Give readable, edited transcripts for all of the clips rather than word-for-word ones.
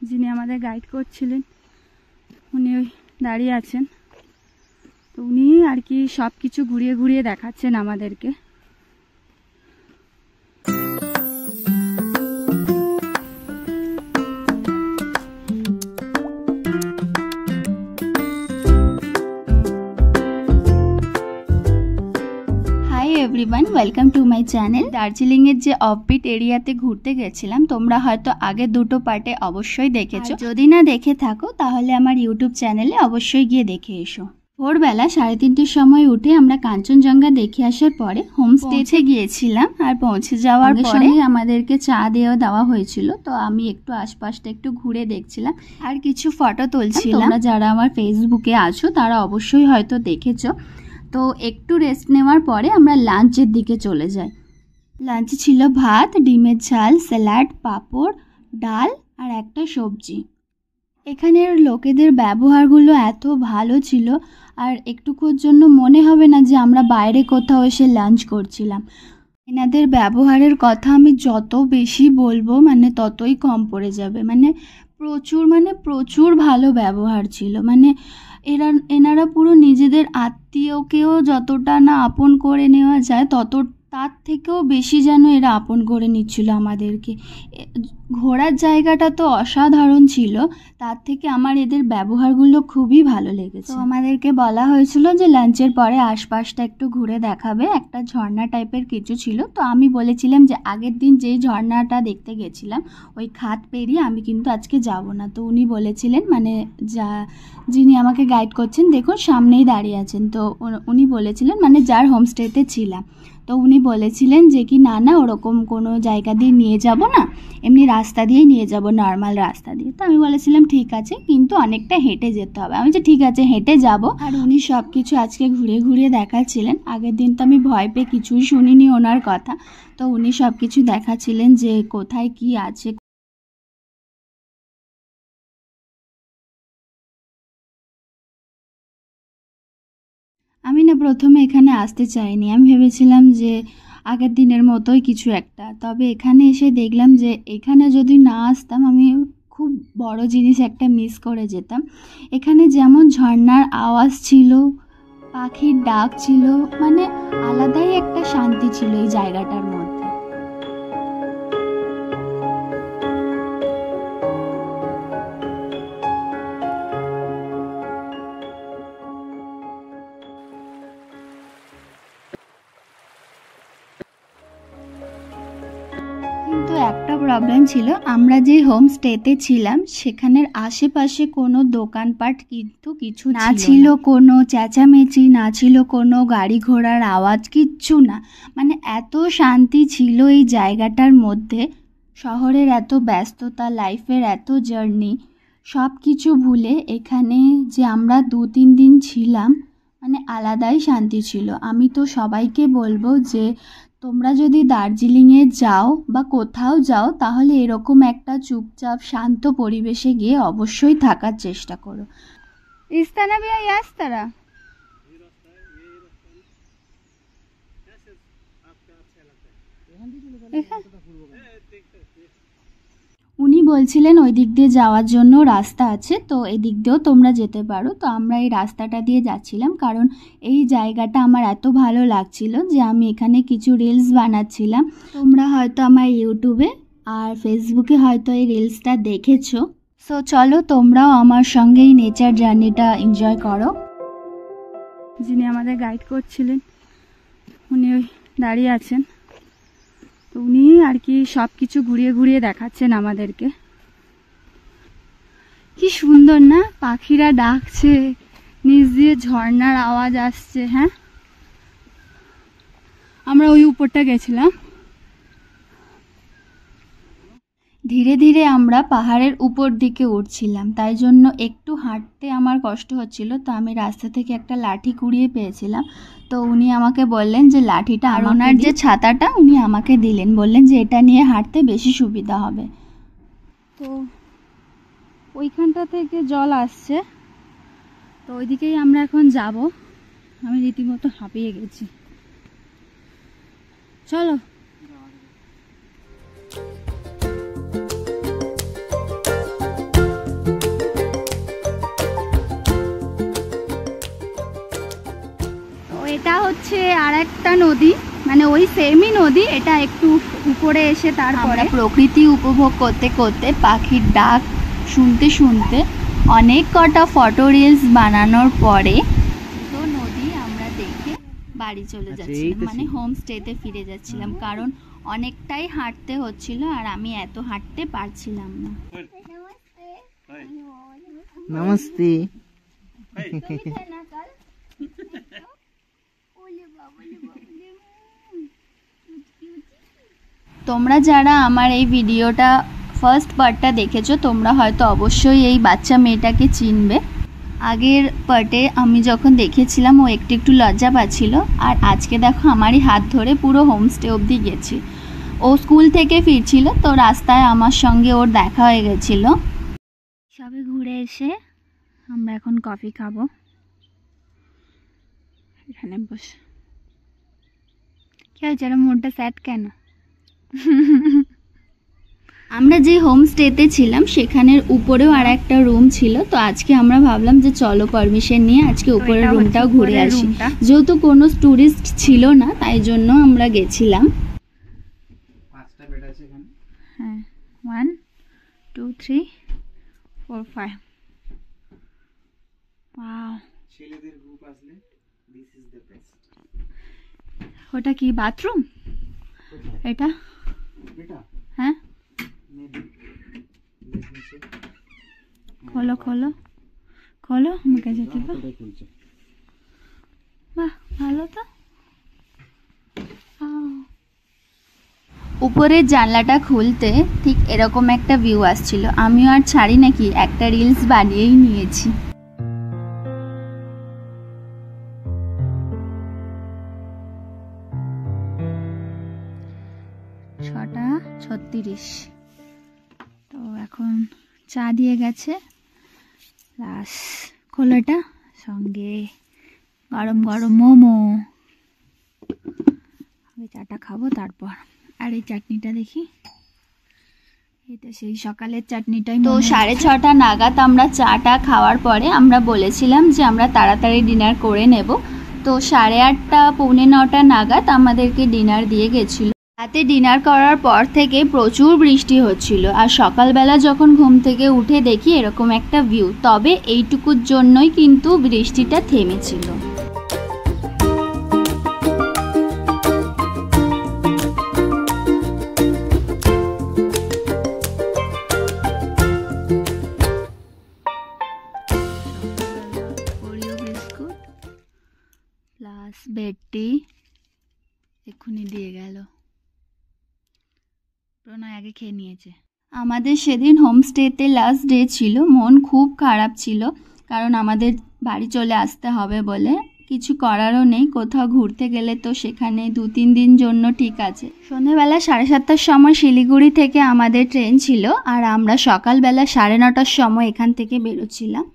যিনি আমাদের গাইড করছিলেন উনি ওই দাঁড়িয়ে আছেন। তো উনি আর কি সব কিছু ঘুরিয়ে ঘুরিয়ে দেখাচ্ছেন আমাদেরকে। Everyone, welcome to my channel. দার্জিলিংয়ের যে অফবিট এরিয়াতে ঘুরতে গেছিলাম তোমরা হয়তো আগে দুটো পার্টে অবশ্যই দেখেছো, যদি না দেখে থাকো তাহলে আমার ইউটিউব চ্যানেলে অবশ্যই গিয়ে দেখে এসো। ভোরবেলা 3:30টার সময় উঠে আমরা কাঞ্চনজঙ্ঘা দেখে আসার পরে হোমস্টেতে গিয়েছিলাম। আর পৌঁছে যাওয়ার পরে আমাদেরকে চা দেওয়া হয়েছিল। তো আমি একটু আশপাশটা একটু ঘুরে দেখছিলাম আর কিছু ফটো তুলছিলাম। তোমরা যারা আমার ফেসবুকে আছো তারা অবশ্যই হয়তো দেখেছো। তো একটু রেস্ট নেওয়ার পরে আমরা লাঞ্চের দিকে চলে যাই। লাঞ্চে ছিল ভাত, ডিমের ঝাল, স্যালাড, পাঁপড়, ডাল আর একটা সবজি। এখানের লোকেদের ব্যবহারগুলো এত ভালো ছিল আর একটুকুর জন্য মনে হবে না যে আমরা বাইরে কোথাও এসে লাঞ্চ করছিলাম। এনাদের ব্যবহারের কথা আমি যত বেশি বলবো ততই কম পড়ে যাবে। প্রচুর ভালো ব্যবহার ছিল। এনারা পুরো নিজেদের আত্মীয়কেও যতটা না আপন করে নেওয়া যায় তার থেকেও বেশি যেন এরা আপন করে নিচ্ছিল আমাদেরকে। ঘোরার জায়গাটা তো অসাধারণ ছিল, তার থেকে আমার এদের ব্যবহারগুলো খুবই ভালো লেগেছে। তো আমাদেরকে বলা হয়েছিল যে লাঞ্চের পরে আশপাশটা একটু ঘুরে দেখাবে, একটা ঝর্ণা টাইপের কিছু ছিল। তো আমি বলেছিলাম যে আগের দিন যেই ঝর্ণাটা দেখতে গেছিলাম ওই খাত পেরিয়ে আমি কিন্তু আজকে যাব না। তো উনি বলেছিলেন যিনি আমাকে গাইড করছেন দেখুন সামনেই দাঁড়িয়ে আছেন। তো উনি বলেছিলেন যার হোমস্টেতে ছিলাম, তো উনি বলেছিলেন যে কি না ওরকম কোনো জায়গা দিয়ে নিয়ে যাব না, এমনি রাস্তা দিয়েই নিয়ে যাব, নর্মাল রাস্তা দিয়ে। তো আমি বলেছিলাম ঠিক আছে, কিন্তু অনেকটা হেঁটে যেতে হবে। আমি যে ঠিক আছে হেঁটে যাব। আর উনি সব কিছু আজকে ঘুরে ঘুরিয়ে দেখাচ্ছিলেন। আগের দিন তো আমি ভয় পেয়ে কিছুই শুনিনি ওনার কথা। তো উনি সব কিছু দেখাচ্ছিলেন যে কোথায় কি আছে। আমি প্রথমে এখানে আসতে চাইনি। আমি ভেবেছিলাম যে আগের দিনের মতোই কিছু একটা। তবে এখানে এসে দেখলাম যে এখানে যদি না আসতাম আমি খুব বড় জিনিস একটা মিস করে যেতাম। এখানে যেমন ঝর্ণার আওয়াজ ছিল, পাখির ডাক ছিল, আলাদাই একটা শান্তি ছিল এই জায়গাটার মধ্যে। কিন্তু একটা প্রবলেম ছিল, আমরা যে হোমস্টেতে ছিলাম সেখানের আশেপাশে কোনো দোকানপাট কিন্তু কিছু না ছিল, কোনো চেঁচামেচি না ছিল, কোনো গাড়ি ঘোড়ার আওয়াজ, কিচ্ছু না। এত শান্তি ছিল এই জায়গাটার মধ্যে। শহরের এত ব্যস্ততা, লাইফের এত জার্নি, সব কিছু ভুলে এখানে যে আমরা 2-3 দিন ছিলাম আলাদাই শান্তি ছিল। আমি তো সবাইকে বলবো যে তোমরা যদি দার্জিলিংয়ে যাও বা কোথাও যাও তাহলে এরকম একটা চুপচাপ শান্ত পরিবেশে গিয়ে অবশ্যই থাকার চেষ্টা করো। ইস্তানা ভাই আস্তারা উনি বলছিলেন ওই দিক দিয়ে যাওয়ার জন্য রাস্তা আছে, তো এই দিক দিয়েও তোমরা যেতে পারো। তো আমরা এই রাস্তাটা দিয়ে যাচ্ছিলাম কারণ এই জায়গাটা আমার এত ভালো লাগছিল যে আমি এখানে কিছু রিলস বানাচ্ছিলাম। তোমরা হয়তো আমার ইউটিউবে আর ফেসবুকে হয়তো এই রিলসটা দেখেছো। সো চলো তোমরাও আমার সঙ্গে এই নেচার জার্নিটা এনজয় করো। যিনি আমাদের গাইড করছিলেন উনি ওই দাঁড়িয়ে আছেন। তো উনি আর কি সব কিছু ঘুরিয়ে ঘুরিয়ে দেখাচ্ছেন আমাদেরকে। কি সুন্দর না, পাখিরা ডাকছে, নিচ দিয়ে ঝর্ণার আওয়াজ আসছে। হ্যাঁ, আমরা ওই উপরটা গেছিলাম। ধীরে ধীরে আমরা পাহাড়ের উপর দিকে উঠছিলাম, তাই জন্য একটু হাঁটতে আমার কষ্ট হচ্ছিল। তো আমি রাস্তা থেকে একটা লাঠি কুড়িয়ে পেয়েছিলাম। তো উনি আমাকে বললেন যে লাঠিটা, আর ওনার যে ছাতাটা উনি আমাকে দিলেন, বললেন যে এটা নিয়ে হাঁটতে বেশি সুবিধা হবে। তো ওইখানটা থেকে জল আসছে, তো ওইদিকেই আমরা এখন যাব। আমি রীতিমতো হাঁপিয়ে গেছি। চলো। আর একটা নদী, মানে ওই সেমই নদী, এটা একটু উপরে এসে তারপরে প্রকৃতি উপভোগ করতে করতে পাখির ডাক শুনতে শুনতে অনেক কটা ফটো রিলস বানানোর পরে তো নদী আমরা দেখে বাড়ি চলে যাচ্ছিলাম, মানে হোমস্টেতে ফিরে যাচ্ছিলাম, কারণ অনেকটাই হাঁটতে হচ্ছিল আর আমি এত হাঁটতে পারছিলাম না। নমস্তে। তোমরা যারা আমার এই ভিডিওটা ফার্স্ট পার্টটা দেখেছো তোমরা হয়তো অবশ্যই এই বাচ্চা মেয়েটাকে চিনবে। আগের পার্টে আমি যখন দেখেছিলাম ও একটু একটু লজ্জা পাচ্ছিল, আর আজকে দেখো আমারই হাত ধরে পুরো হোমস্টে অবধি গেছি। ও স্কুল থেকে ফিরছিল, তো রাস্তায় আমার সঙ্গে ওর দেখা হয়ে গেছিল। সবে ঘুরে এসে আমরা এখন কফি খাবো এখানে বসে। কি হয়েছে, মুডটা স্যাড কেন? আমরা যে হোমস্টেতে ছিলাম সেখানের উপরেও আর একটা রুম ছিল, তো আজকে আমরা ভাবলাম যে চলো পারমিশন নিয়ে আজকে উপরের রুমটাও ঘুরে আসি। যেহেতু কোনো টুরিস্ট ছিল না তাই জন্য আমরা গেছিলাম। হ্যাঁ, 1 2 3 4 5। ওয়াও, ছেলেদের গ্রুপ আসলে দিস ইজ দ্য বেস্ট। ওটা কি বাথরুম? এটা হ্যাঁ, খোলো খোলো খোলো, আমাকে যেতে দাও। বাহ, ভালো তো। উপরের জানলাটা খুলতে ঠিক এরকম একটা ভিউ আসছিল। আমিও আর ছাড়ি নাকি, একটা রিলস বানিয়েই নিয়েছি। 6:36। তো এখন চা দিয়ে গেছে প্লাস খোলাটা, সঙ্গে গরম গরম মোমো। আমি চাটা খাবো তারপর। আর এই চাটনিটা দেখি, এটা সেই সকালের চাটনিটাই। তো 6:30 নাগাদ আমরা চাটা খাওয়ার পরে আমরা বলেছিলাম যে আমরা তাড়াতাড়ি ডিনার করে নেব, তো 8:30 পৌনে 9টা নাগাদ আমাদেরকে ডিনার দিয়ে গেছিলো। রাতে ডিনার করার পর থেকে প্রচুর বৃষ্টি হচ্ছিল, আর সকালবেলা যখন ঘুম থেকে উঠে দেখি এরকম একটা ভিউ। তবে এইটুকুর জন্যই কিন্তু বৃষ্টিটা থেমেছিল। বিস্কুট প্লাস বেডটি এক্ষুনি দিয়ে গেল, প্রণয় আগে খেয়ে নিয়েছে। আমাদের সেদিন হোমস্টেতে লাস্ট ডে ছিল, মন খুব খারাপ ছিল, কারণ আমাদের বাড়ি চলে আসতে হবে বলে। কিছু করারও নেই, কোথাও ঘুরতে গেলে তো সেখানে 2-3 দিন জন্য ঠিক আছে। সন্ধেবেলা 7:30টার সময় শিলিগুড়ি থেকে আমাদের ট্রেন ছিল, আর আমরা সকালবেলা 9:30টার সময় এখান থেকে বেরোচ্ছিলাম।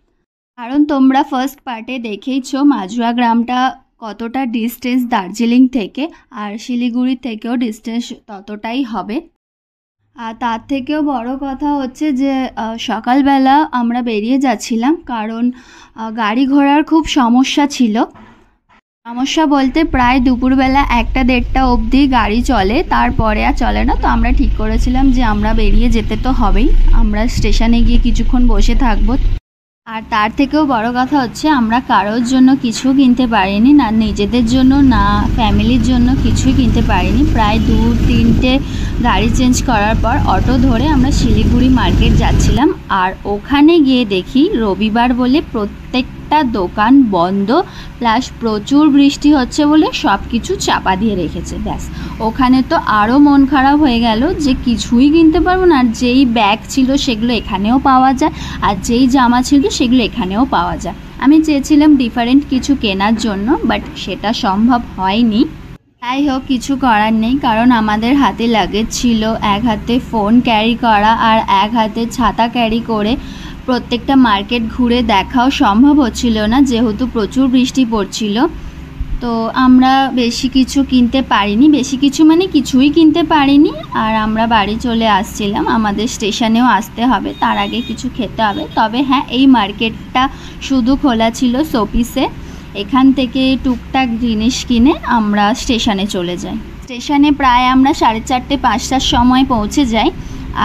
কারণ তোমরা ফার্স্ট পার্টে দেখেইছো মাজুয়া গ্রামটা কতটা ডিস্টেন্স দার্জিলিং থেকে, আর শিলিগুড়ি থেকেও ডিস্টেন্স ততটাই হবে। আর তার থেকেও বড় কথা হচ্ছে যে সকালবেলা আমরা বেরিয়ে যাচ্ছিলাম, কারণ গাড়ি ঘোড়ার খুব সমস্যা ছিল। সমস্যা বলতে প্রায় দুপুরবেলা 1টা-1:30টা অবধি গাড়ি চলে, তারপরে আর চলে না। তো আমরা ঠিক করেছিলাম যে আমরা বেরিয়ে যেতে তো হবেই, আমরা স্টেশনে গিয়ে কিছুক্ষণ বসে থাকবো। আর তার থেকেও বড় কথা হচ্ছে আমরা কারোর জন্য কিছু কিনতে পারিনি, না নিজেদের জন্য না ফ্যামিলির জন্য কিছুই কিনতে পারিনি। প্রায় 2-3টে গাড়ি চেঞ্জ করার পর অটো ধরে আমরা শিলিগুড়ি মার্কেট যাচ্ছিলাম, আর ওখানে গিয়ে দেখি রবিবার বলে প্রত্যেকটা দোকান বন্ধ, প্লাস প্রচুর বৃষ্টি হচ্ছে বলে সব কিছু চাপা দিয়ে রেখেছে। ব্যাস, ওখানে তো আরও মন খারাপ হয়ে গেল যে কিছুই কিনতে পারবো না। আর যেই ব্যাগ ছিল সেগুলো এখানেও পাওয়া যায়, আর যেই জামা ছিল সেগুলো এখানেও পাওয়া যায়। আমি চেয়েছিলাম ডিফারেন্ট কিছু কেনার জন্য, বাট সেটা সম্ভব হয়নি। যাই হোক, কিছু করার নেই, কারণ আমাদের হাতে লাগেজ ছিল, এক হাতে ফোন ক্যারি করা আর এক হাতে ছাতা ক্যারি করে প্রত্যেকটা মার্কেট ঘুরে দেখাও সম্ভব হচ্ছিল না, যেহেতু প্রচুর বৃষ্টি পড়ছিল। তো আমরা বেশি কিছু কিনতে পারিনি, বেশি কিছু মানে কিছুই কিনতে পারিনি। আর আমরা বাড়ি চলে আসছিলাম, আমাদের স্টেশনেও আসতে হবে, তার আগে কিছু খেতে হবে। তবে হ্যাঁ, এই মার্কেটটা শুধু খোলা ছিল শোপিসে, এখান থেকে টুকটাক জিনিস কিনে আমরা স্টেশনে চলে যাই। স্টেশনে প্রায় আমরা 4:30-5টার সময় পৌঁছে যাই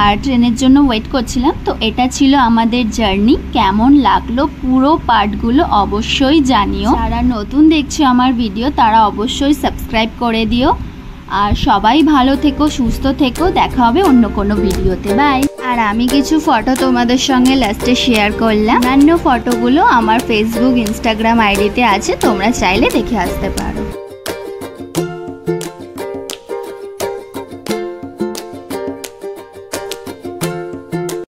আর ট্রেনের জন্য ওয়েট করছিলাম। তো এটা ছিল আমাদের জার্নি। কেমন লাগলো পুরো পার্টগুলো অবশ্যই জানিও। যারা নতুন দেখছো আমার ভিডিও তারা অবশ্যই সাবস্ক্রাইব করে দিও। আর সবাই ভালো থেকো, সুস্থ থেকো। দেখা হবে অন্য কোনো ভিডিওতে। বাই। আর আমি কিছু ফটো তোমাদের সঙ্গে লাস্টে শেয়ার করলাম। অন্যান্য ফটোগুলো আমার ফেসবুক, ইনস্টাগ্রাম আইডিতে আছে, তোমরা চাইলে দেখে আসতে পারো।